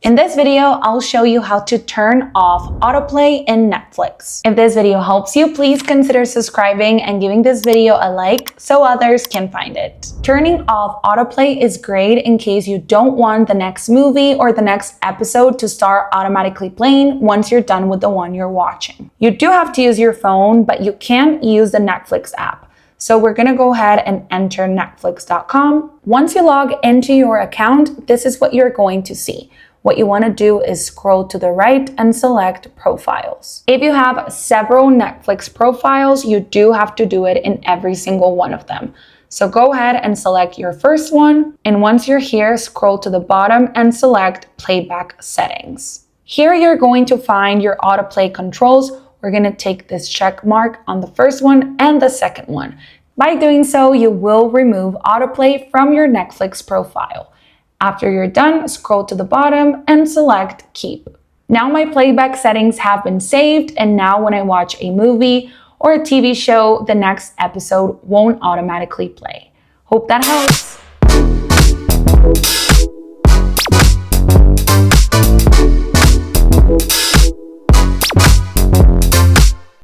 In this video, I'll show you how to turn off autoplay in Netflix. If this video helps you, please consider subscribing and giving this video a like so others can find it. Turning off autoplay is great in case you don't want the next movie or the next episode to start automatically playing once you're done with the one you're watching. You do have to use your phone, but you can use the Netflix app. So we're gonna go ahead and enter netflix.com. Once you log into your account, this is what you're going to see. What you want to do is scroll to the right and select profiles. If you have several Netflix profiles, you do have to do it in every single one of them. So go ahead and select your first one. And once you're here, scroll to the bottom and select Playback Settings. Here you're going to find your autoplay controls. We're going to take this check mark on the first one and the second one. By doing so, you will remove autoplay from your Netflix profile. After you're done, scroll to the bottom and select Keep. Now my playback settings have been saved, and now when I watch a movie or a TV show, the next episode won't automatically play. Hope that helps.